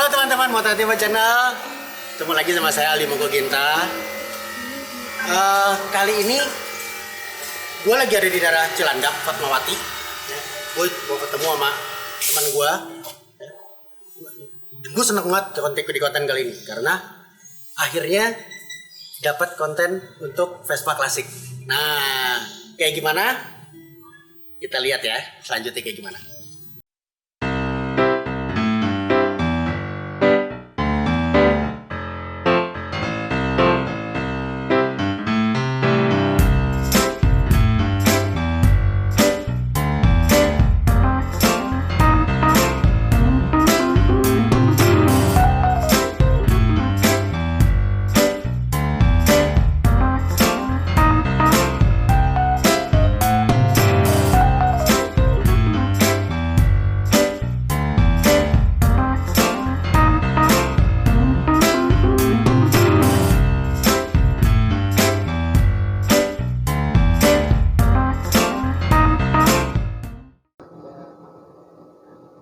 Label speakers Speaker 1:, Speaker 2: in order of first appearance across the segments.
Speaker 1: Halo teman-teman, Motativa Channel. Ketemu lagi sama saya Ali Mogo Ginta. Kali ini gue lagi ada di daerah Cilandak, Fatmawati. Gue mau ketemu sama teman gue. Gue seneng banget konten di konten kali ini karena akhirnya dapat konten untuk Vespa klasik. Nah, kayak gimana? Kita lihat ya, selanjutnya kayak gimana.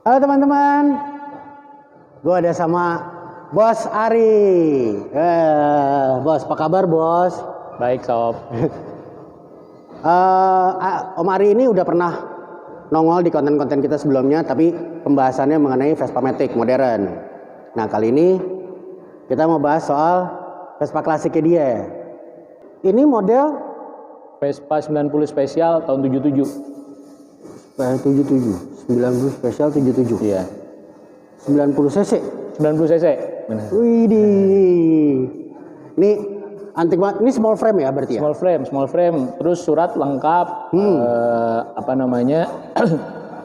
Speaker 1: Halo teman-teman, gue ada sama Bos Ari. Bos, apa kabar Bos?
Speaker 2: Baik sob.
Speaker 1: Om Ari ini udah pernah nongol di konten-konten kita sebelumnya, tapi pembahasannya mengenai Vespa Matic modern. Nah kali ini kita mau bahas soal Vespa klasiknya dia. Ini model
Speaker 2: Vespa 90 spesial tahun 77.
Speaker 1: 77, 90 spesial 77.
Speaker 2: Iya.
Speaker 1: 90 cc.
Speaker 2: 90 cc. Benar.
Speaker 1: Widih. Ini antik banget. Ini small frame ya berarti ya?
Speaker 2: Small frame. Terus surat lengkap.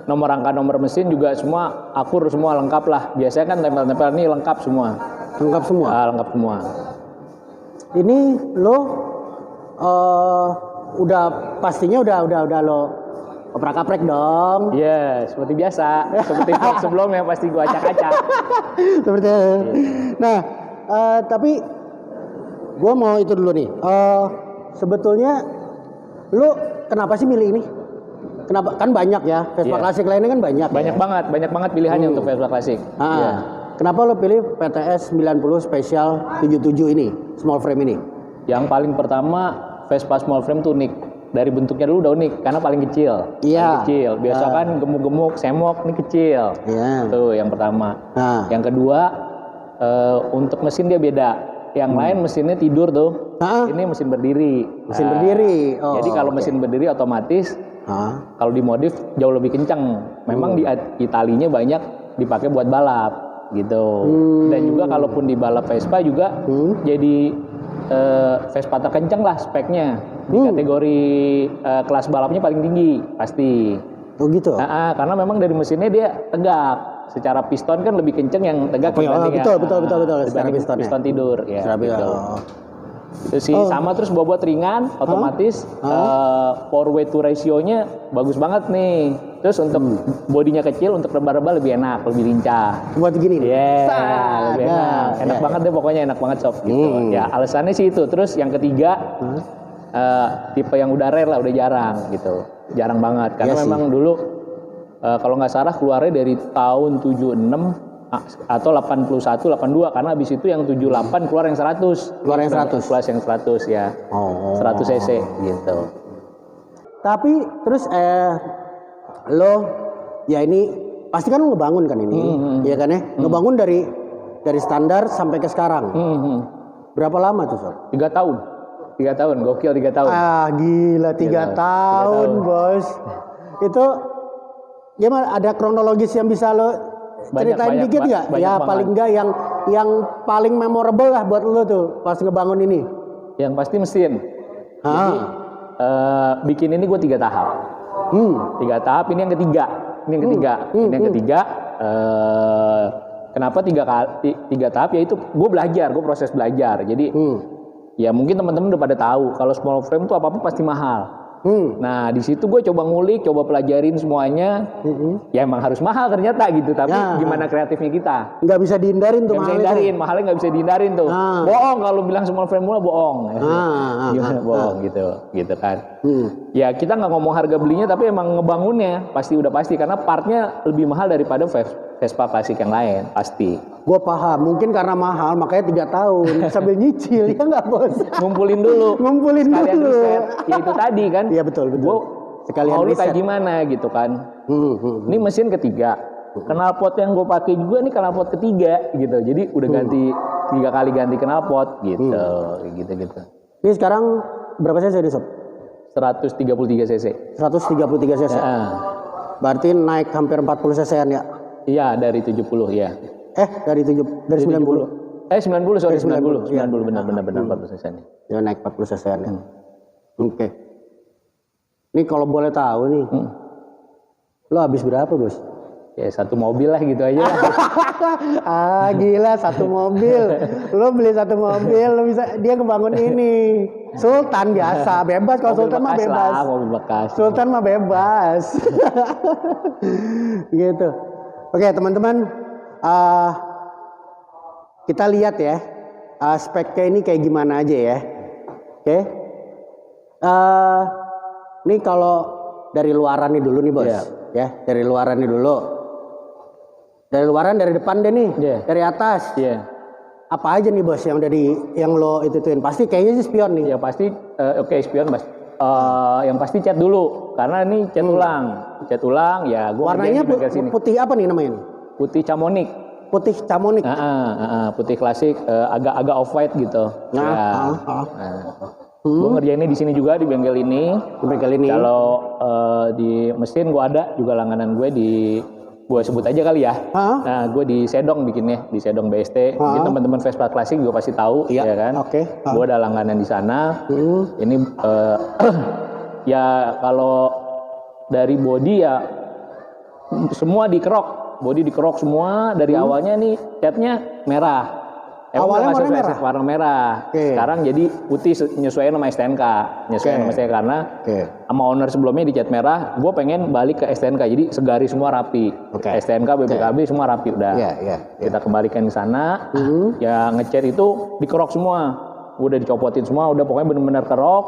Speaker 2: Nomor rangka, nomor mesin juga semua akur, semua lengkap lah. Biasanya kan tempel-tempel ini lengkap semua.
Speaker 1: Lengkap semua.
Speaker 2: Lengkap semua.
Speaker 1: Ini lo udah pastinya udah lo oprak-aprek dong.
Speaker 2: Iya, seperti biasa. Seperti vlog sebelumnya pasti gua acak-acak.
Speaker 1: Seperti Nah, tapi gua mau itu dulu nih. Sebetulnya lu kenapa sih milih ini? Kenapa? Kan banyak ya, Vespa klasik lainnya kan banyak.
Speaker 2: Banyak banget pilihannya untuk Vespa klasik. Iya.
Speaker 1: Kenapa lo pilih PTS 90 Special 77 ini, small frame ini?
Speaker 2: Yang paling pertama, Vespa small frame tuh unik. Dari bentuknya dulu udah unik karena paling kecil.
Speaker 1: Iya.
Speaker 2: Kecil. Biasa kan gemuk-gemuk, semok, ini kecil.
Speaker 1: Iya.
Speaker 2: Tuh yang pertama. Yang kedua, untuk mesin dia beda. Yang lain mesinnya tidur tuh. Ini mesin berdiri.
Speaker 1: Mesin berdiri.
Speaker 2: Jadi kalau mesin berdiri otomatis kalau dimodif jauh lebih kencang. Memang di Italinya banyak dipakai buat balap gitu. Dan juga kalaupun di balap Vespa juga jadi Vespa terkencang lah speknya. Di kategori kelas balapnya paling tinggi pasti.
Speaker 1: Oh gitu.
Speaker 2: Karena memang dari mesinnya dia tegak. Secara piston kan lebih kenceng yang tegak dibanding
Speaker 1: betul. Secara
Speaker 2: piston tidur ya. Gitu. Itu sih sama terus bobot ringan, otomatis power weight to ratio-nya bagus banget nih. Terus untuk bodinya kecil, untuk rebah-rebah lebih enak, lebih lincah.
Speaker 1: Buat gini nih.
Speaker 2: Lebih enak. Enak banget deh pokoknya, enak banget sob gitu. Ya alasannya sih itu. Terus yang ketiga tipe yang udah rare lah, udah jarang gitu. Jarang banget karena memang dulu kalau nggak salah keluarnya dari tahun 76 atau 81, 82 karena habis itu yang 78 keluar yang 100.
Speaker 1: Keluar yang 100.
Speaker 2: Keluar yang 100 ya. 100 cc gitu.
Speaker 1: Tapi terus lo ya ini pasti kan lo ngebangun kan ini. Iya kan ya? Ngebangun dari standar sampai ke sekarang. Berapa lama tuh, Sob?
Speaker 2: 3 tahun. 3 tahun, gokil 3 tahun.
Speaker 1: Gila 3 tahun, Bos. Itu gimana, ada kronologis yang bisa lo ceritain dikit nggak? Ya paling nggak yang paling memorable lah buat lo tuh pas ngebangun ini.
Speaker 2: Yang pasti mesin. Jadi bikin ini gue 3 tahap. 3 tahap, ini yang ketiga. Ini yang ketiga. Kenapa 3 tahap? Ya itu gue belajar, gue proses belajar. Jadi ya mungkin teman-teman udah pada tahu kalau small frame tuh apa-apa pasti mahal. Nah di situ gue coba ngulik, coba pelajarin semuanya. Ya emang harus mahal ternyata gitu. Tapi gimana kreatifnya kita? Nggak bisa dihindarin tuh. Mahalnya nggak bisa dihindarin tuh. Bohong kalau bilang small frame mula bohong. Gimana bohong gitu kan? Ya kita nggak ngomong harga belinya, tapi emang ngebangunnya pasti udah pasti karena partnya lebih mahal daripada Vespa klasik yang lain pasti.
Speaker 1: Gue paham, mungkin karena mahal makanya 3 tahun sambil nyicil ya nggak bos?
Speaker 2: Ngumpulin dulu.
Speaker 1: Ngumpulin
Speaker 2: sekalian
Speaker 1: dulu.
Speaker 2: riset. Ya itu tadi kan.
Speaker 1: Iya betul.
Speaker 2: Gue
Speaker 1: Sekalian
Speaker 2: mau lu
Speaker 1: riset.
Speaker 2: kayak gimana gitu kan. Ini mesin ketiga. Knalpot yang gue pakai juga nih knalpot ketiga gitu. Jadi udah ganti 3 kali ganti knalpot gitu. Gitu.
Speaker 1: Ini sekarang berapa cc nih sob?
Speaker 2: 133 cc.
Speaker 1: 133 cc. Berarti naik hampir 40 cc-an ya?
Speaker 2: Iya dari 70 ya.
Speaker 1: Dari 90.
Speaker 2: 90 sorry 90
Speaker 1: iya.
Speaker 2: benar 40 cc nih.
Speaker 1: Ya naik 40 cc-an ya. Oke. Ini kalau boleh tahu nih. Lo habis berapa, Bos?
Speaker 2: Ya 1 mobil lah gitu aja.
Speaker 1: Gila 1 mobil. Lo beli 1 mobil, lo bisa dia kebangun ini. Sultan biasa, bebas kalau Sultan mah bebas.
Speaker 2: Mobil bekas.
Speaker 1: Sultan mah bebas. Gitu. Oke, teman-teman, kita lihat ya speknya ini kayak gimana aja ya. Oke. Ini kalau dari luaran nih dulu nih bos, ya dari luaran nih dulu. Dari luaran dari depan deh nih, dari atas. Apa aja nih bos yang lo ituin? Pasti kayaknya sih spion nih.
Speaker 2: Ya pasti, spion mas. Yang pasti cat dulu, karena ini cat ulang. Cat ulang ya.
Speaker 1: Warnanya putih apa nih namanya?
Speaker 2: Putih camonik.
Speaker 1: Putih camonik.
Speaker 2: Putih klasik, agak off white gitu. Gue ngerjainnya di sini juga di bengkel ini. Kalau di mesin gue ada juga langganan gue gue sebut aja kali ya. Nah, gue di Sedong bikinnya, di Sedong BST. Mungkin teman-teman Vespa klasik juga pasti tahu, ya kan? Gue ada langganan di sana. Ini ya kalau dari body ya semua dikerok, body dikerok semua dari awalnya nih catnya merah. Awalnya warna merah. Sekarang jadi putih nyesuaiin sama STNK. Karena sama owner sebelumnya dicat merah, gue pengen balik ke STNK. Jadi segaris semua rapi. STNK, BPKB semua rapi udah. Kita kembalikan di sana. Ya ngecat itu dikerok semua. Udah dicopotin semua, udah pokoknya bener-bener kerok,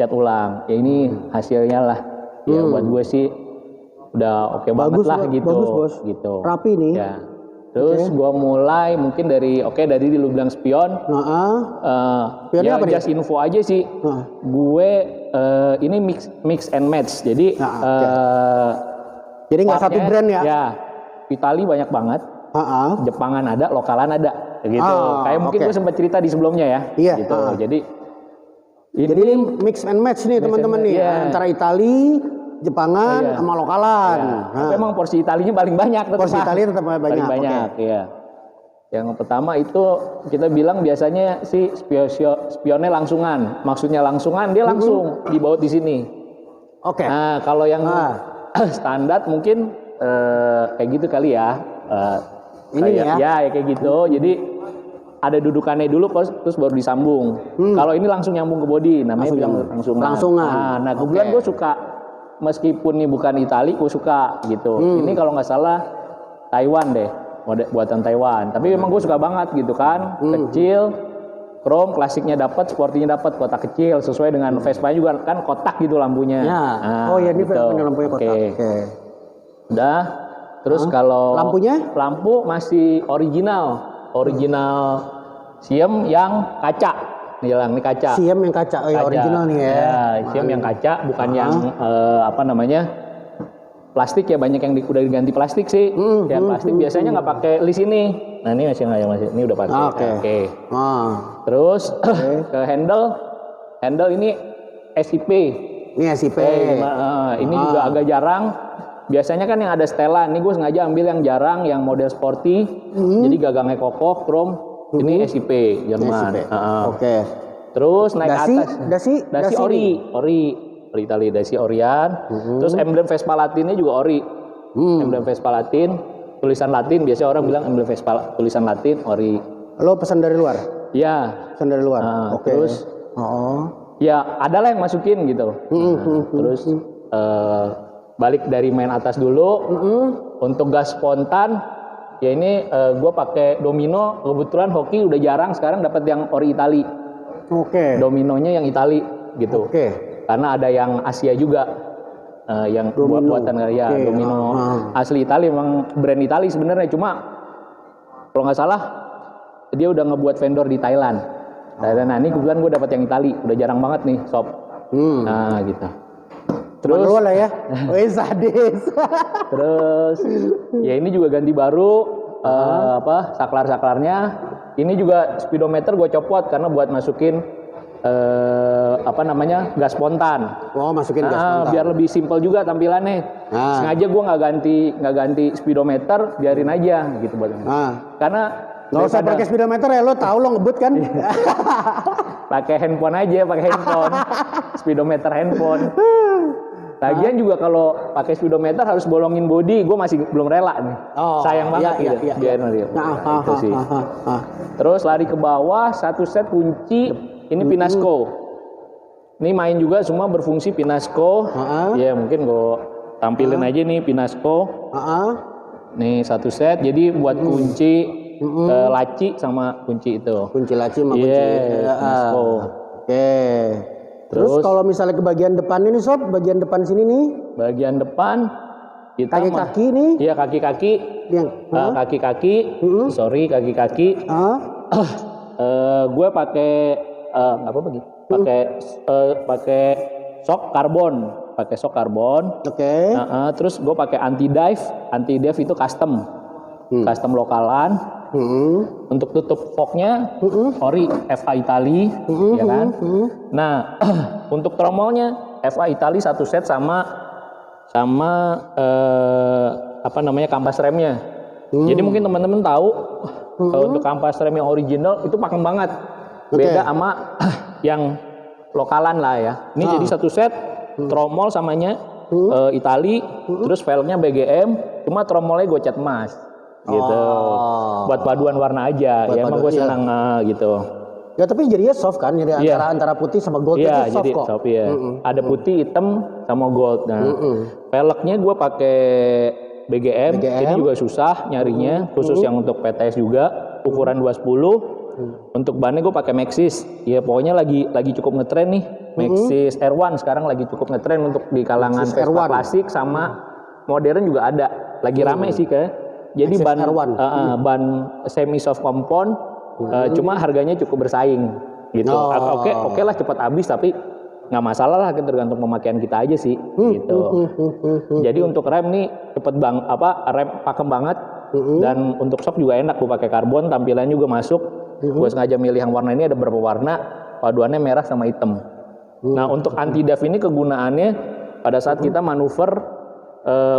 Speaker 2: cat ulang. Ya ini hasilnya lah. Ya buat gue sih udah oke banget lah gitu.
Speaker 1: Bagus bos.
Speaker 2: Gitu.
Speaker 1: Rapi nih.
Speaker 2: Ya. Terus gue mulai mungkin dari lu bilang spion. Ya apa just info aja sih. Gue ini mix and match. Jadi
Speaker 1: jadi nggak satu brand ya?
Speaker 2: Ya, Itali banyak banget. Jepangan ada, lokalan ada. Gitu. Kayak mungkin gue sempat cerita di sebelumnya ya.
Speaker 1: Iya.
Speaker 2: Gitu. Jadi
Speaker 1: ini mix and match nih teman-teman nih antara Itali, Jepangan sama lokalan.
Speaker 2: Tapi emang porsi Italinya paling banyak.
Speaker 1: Porsi Itali tetap banyak.
Speaker 2: Paling banyak, ya. Yang pertama itu kita bilang biasanya si spionnya langsungan. Maksudnya langsungan, dia langsung dibaut di sini. Nah, kalau yang standar mungkin kayak gitu kali ya.
Speaker 1: Ini ya
Speaker 2: kayak gitu. Jadi ada dudukannya dulu terus baru disambung. Kalau ini langsung nyambung ke body, namanya bilang langsungan. Nah, kebetulan gue suka. Meskipun ini bukan Itali, gue suka gitu. Ini kalau nggak salah Taiwan deh, buatan Taiwan. Tapi memang gue suka banget gitu kan. Kecil, chrome, klasiknya dapat, sportinya dapat, kotak kecil sesuai dengan Vespa juga kan kotak gitu lampunya.
Speaker 1: Ini gitu. Lampunya kotak.
Speaker 2: Udah. Terus kalau lampu masih original Siem yang kaca. Nih kaca.
Speaker 1: Siem yang kaca, original nih ya.
Speaker 2: Siem yang kaca, bukan yang plastik ya, banyak yang udah diganti plastik sih. Yang plastik biasanya nggak pakai list ini. Nah ini masih ini udah pakai. Terus ke handle ini SIP.
Speaker 1: Ini SIP.
Speaker 2: Ini juga agak jarang. Biasanya kan yang ada setelan. Ini gue sengaja ambil yang jarang, yang model sporty. Jadi gagangnya kokoh, chrome. Ini SIP Jerman. Terus naik dasi ori Itali, dasi Orian. Terus emblem Vespa Latinnya juga ori. Emblem Vespa Latin, tulisan Latin. Biasanya orang bilang emblem Vespa tulisan Latin ori.
Speaker 1: Lo pesan dari luar?
Speaker 2: Iya.
Speaker 1: Pesan dari luar.
Speaker 2: Terus ya adalah yang masukin gitu. Terus balik dari main atas dulu. Untuk gas spontan. Ya ini gue pakai domino, kebetulan hoki udah jarang sekarang dapat yang ori Itali. Dominonya yang Itali gitu. Karena ada yang Asia juga, yang buatan karya domino asli Itali, memang brand Itali sebenarnya. Cuma Kalau nggak salah dia udah ngebuat vendor di Thailand. Nah ini kebetulan gue dapat yang Itali, udah jarang banget nih sob. Nah gitu. Terus
Speaker 1: lah ya, wih sadis.
Speaker 2: Terus ya ini juga ganti baru saklar-saklarnya. Ini juga speedometer gue copot karena buat masukin gas spontan.
Speaker 1: Oh, masukin gas spontan.
Speaker 2: Biar lebih simpel juga tampilannya. Sengaja gue nggak ganti speedometer, biarin aja gitu buat. Karena
Speaker 1: nggak usah pakai speedometer ya, lo tahu lo ngebut kan?
Speaker 2: pakai handphone aja, speedometer handphone. Lagian juga kalau pakai speedometer harus bolongin bodi, gue masih belum rela nih. Sayang banget gitu. Biarin aja. Itu sih. Terus lari ke bawah, satu set kunci, ini Pinasco. Ini main juga semua berfungsi Pinasco. Ya mungkin gue tampilin aja nih Pinasco. Nih satu set, jadi buat kunci laci sama kunci itu. Kunci laci sama kunci Pinasco.
Speaker 1: Oke. Terus kalau misalnya ke bagian depan ini sob, bagian depan sini nih.
Speaker 2: Bagian depan kita
Speaker 1: kaki-kaki nih.
Speaker 2: Iya kaki-kaki. Kaki-kaki. Kaki-kaki. Gue pakai pakai sok karbon. Oke. Terus gue pakai anti dive itu custom lokalan. Untuk tutup fognya ori FA Itali, ya kan? Nah, untuk tromolnya FA Itali satu set sama kampas remnya. Jadi mungkin teman-teman tahu untuk kampas rem yang original itu pakem banget. Beda sama yang lokalan lah ya. Ini jadi satu set tromol samanya Itali, terus velgnya BGM, cuma tromolnya gue cat emas. Gitu, buat paduan warna aja. Ya emang gue senang gitu.
Speaker 1: Ya tapi jadinya soft kan, jadi antara putih sama gold itu soft
Speaker 2: jadi
Speaker 1: kok.
Speaker 2: Soft, ada putih, hitam, sama gold. Nah, velgnya gue pakai BGM. Ini juga susah nyarinya, khusus yang untuk PTS juga, ukuran 210. Untuk bannya gue pakai Maxxis. Ya pokoknya lagi cukup ngetren nih, Maxxis R1 sekarang lagi cukup ngetren untuk di kalangan Vespa klasik sama modern juga ada. Lagi rame sih kayak. Jadi ban semi soft compound, cuma harganya cukup bersaing gitu. Oke lah cepat habis, tapi nggak masalah lah, tergantung pemakaian kita aja sih gitu. Jadi untuk rem nih rem pakem banget, dan untuk shock juga enak. Gue pakai karbon, tampilannya juga masuk. Gue sengaja milih yang warna ini, ada beberapa warna, paduannya merah sama hitam. Nah untuk anti dive ini kegunaannya pada saat kita manuver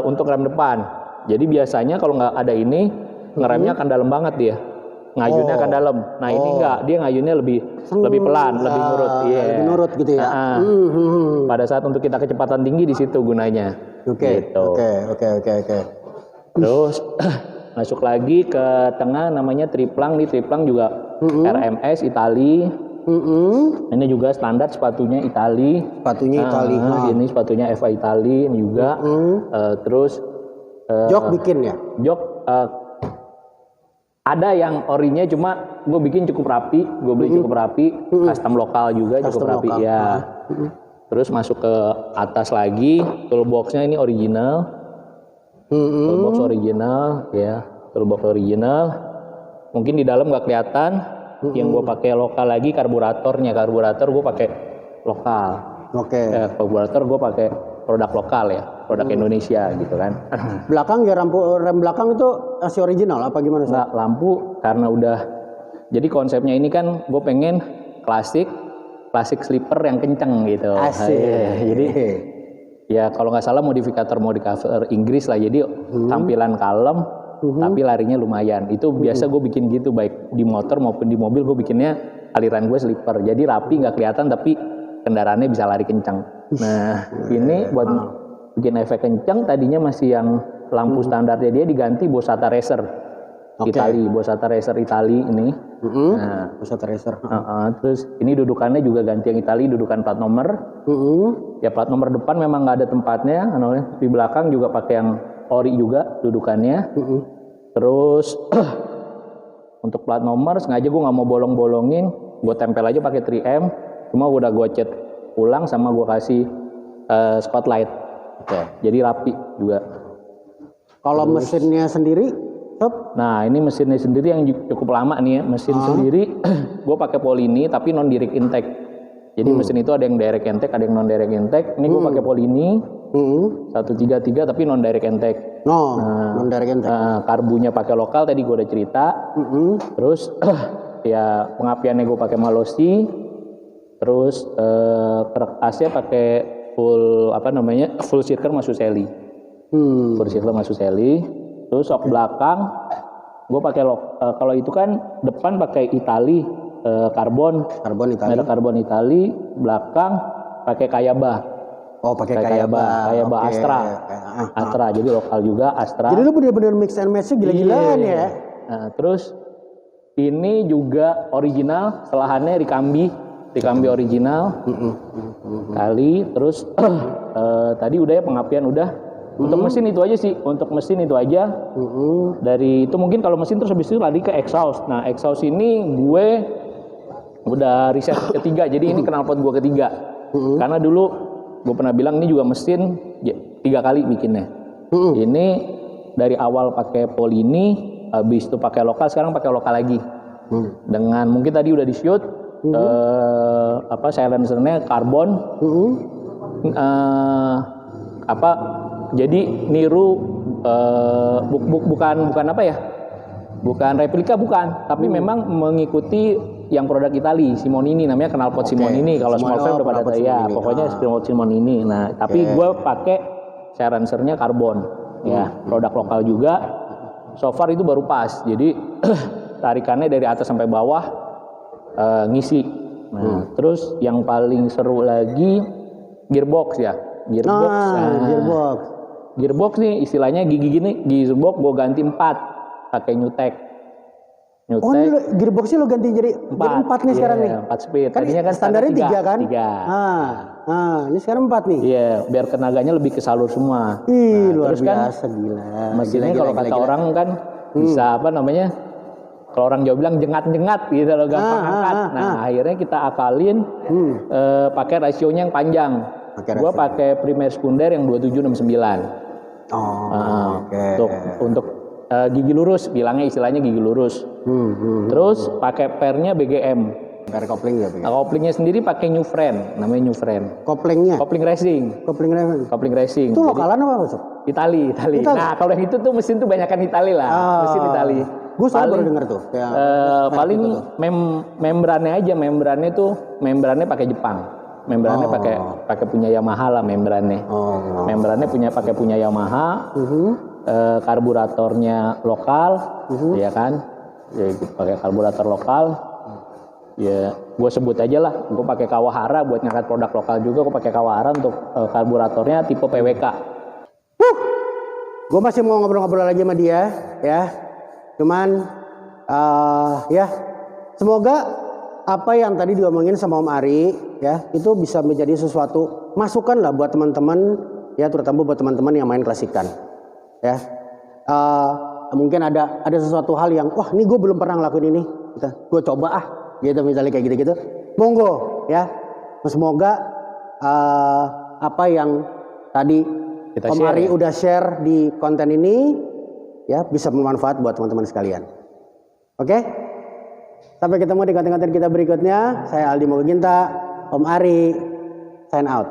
Speaker 2: untuk rem depan. Jadi biasanya kalau nggak ada ini, ngeremnya akan dalam banget dia, ngayunnya akan dalam. Nah ini enggak, dia ngayunnya lebih pelan, lebih nurut.
Speaker 1: Lebih nurut gitu ya.
Speaker 2: Pada saat untuk kita kecepatan tinggi di situ gunanya. Oke. Terus masuk lagi ke tengah, namanya triplang. Nih triplang juga RMS Itali. Ini juga standar sepatunya Itali. Ini sepatunya FA Itali ini juga. Terus
Speaker 1: jok bikin ya?
Speaker 2: Jok ada yang orinya, cuma gue bikin cukup rapi, gue beli cukup rapi, custom lokal juga cukup rapi ya. Terus masuk ke atas lagi, toolboxnya ini original, toolbox original ya, toolbox original. Mungkin di dalam nggak kelihatan. Yang gue pakai lokal lagi karburator gue pakai lokal. Karburator gue pakai produk lokal ya, produk Indonesia gitu kan.
Speaker 1: Belakang ya, rem belakang itu masih original apa gimana?
Speaker 2: Nggak, lampu karena udah, jadi konsepnya ini kan gue pengen klasik slipper yang kenceng gitu. Jadi ya kalau nggak salah modifikator Inggris lah, jadi tampilan kalem tapi larinya lumayan. Itu biasa gue bikin gitu, baik di motor maupun di mobil. Gue bikinnya aliran gue slipper, jadi rapi, nggak kelihatan tapi kendaraannya bisa lari kencang. Nah ini buat bikin efek kencang, tadinya masih yang lampu standarnya, dia diganti Bossata Racer Bossata Racer Itali ini. Nah,
Speaker 1: Bossata Racer.
Speaker 2: Terus ini dudukannya juga ganti yang Itali, dudukan plat nomor. Ya plat nomor depan memang nggak ada tempatnya, di belakang juga pakai yang ori juga dudukannya. Terus untuk plat nomor sengaja gue nggak mau bolong-bolongin, gue tempel aja pakai 3M. Cuma udah gue cat ulang sama gue kasih spotlight. Jadi rapi juga.
Speaker 1: Kalau mesinnya sendiri
Speaker 2: Nah, ini mesinnya sendiri yang cukup lama nih ya. Mesin sendiri gue pakai Polini tapi non direct intake. Jadi mesin itu ada yang direct intake, ada yang non direct intake. Ini gue pakai Polini 133 tapi non direct intake.
Speaker 1: Non direct intake.
Speaker 2: Karbunya pakai lokal tadi gue udah cerita. Terus ya pengapiannya gue pakai Malossi. Terus krek AC pakai full circle Masuseli. Full circle Masuseli. Terus shock belakang gue pakai kalau itu kan depan pakai Itali karbon Itali. Merek karbon Itali, belakang pakai Kayaba.
Speaker 1: Oh, pakai Kayaba.
Speaker 2: Astra. Astra, jadi lokal juga Astra.
Speaker 1: Jadi lu bener-bener mix and match gila-gilaan ya.
Speaker 2: Nah, terus ini juga original, selahannya Rikambi original. Kali, terus tadi udah ya pengapian udah. Untuk mesin itu aja sih, Dari itu mungkin kalau mesin terus habis itu lari ke exhaust. Nah, exhaust ini gue udah riset ketiga, jadi ini knalpot gue ketiga. Karena dulu gue pernah bilang ini juga mesin 3 kali bikinnya. Ini dari awal pakai Polini, habis itu pakai lokal, sekarang pakai lokal lagi. Dengan mungkin tadi udah di shoot silencernya karbon. Jadi niru bukan replika bukan, tapi memang mengikuti yang produk Itali, Simonini namanya knalpot Simonini. Kalau small frame udah pada tahu ya, pokoknya knalpot Simonini. Nah, tapi gue pakai silencernya karbon, ya produk lokal juga. So far itu baru pas, jadi tarikannya dari atas sampai bawah ngisi. Nah, terus yang paling seru lagi gearbox ya, Gearbox nih istilahnya gigi gearbox gue ganti 4 pakai Newtek.
Speaker 1: Oh, ini gearboxnya lo ganti jadi 4 nih sekarang nih.
Speaker 2: 4 speed.
Speaker 1: Kan tadinya kan standarnya 3 kan?
Speaker 2: 3.
Speaker 1: Ini sekarang 4 nih.
Speaker 2: Iya, biar tenaganya lebih ke salur semua.
Speaker 1: Luar biasa, gila.
Speaker 2: Mesinnya kalau kata orang kan bisa kalau orang Jawa bilang jengat-jengat gitu loh, gampang angkat. Nah, akhirnya kita akalin pakai rasionya yang panjang. Gue pakai primer sekunder yang 2769. Untuk gigi lurus, bilangnya istilahnya gigi lurus. Terus pakai pernya BGM.
Speaker 1: Per kopling ya?
Speaker 2: Koplingnya sendiri pakai New Friend, namanya New Friend.
Speaker 1: Koplingnya?
Speaker 2: Kopling racing.
Speaker 1: Itu lokalan apa Mas?
Speaker 2: Itali. Nah, kalau yang itu tuh mesin tuh banyakan Itali lah, mesin Itali.
Speaker 1: Gue baru denger tuh.
Speaker 2: Paling membrannya pakai Jepang. Membrannya pakai punya Yamaha lah membrannya. Membrannya punya Yamaha. Karburatornya lokal, ya kan? Ya pakai karburator lokal. Ya, gue sebut aja lah. Gue pakai Kawahara buat ngangkat produk lokal juga. Gue pakai Kawahara untuk karburatornya tipe PWK.
Speaker 1: Gue masih mau ngobrol-ngobrol lagi sama dia, ya. Cuman, ya, semoga apa yang tadi diomongin sama Om Ari, ya, itu bisa menjadi sesuatu masukan lah buat teman-teman, ya, terutama buat teman-teman yang main klasikan, ya. Mungkin ada sesuatu hal yang, wah, ini gue belum pernah ngelakuin ini, gue coba gitu, misalnya kayak gitu-gitu. Monggo, ya. Semoga apa yang tadi Om Ari udah share di konten ini, ya, bisa bermanfaat buat teman-teman sekalian. Oke? Sampai ketemu di konten-konten kita berikutnya. Saya Aldi Mogaginta, Om Ari, sign out.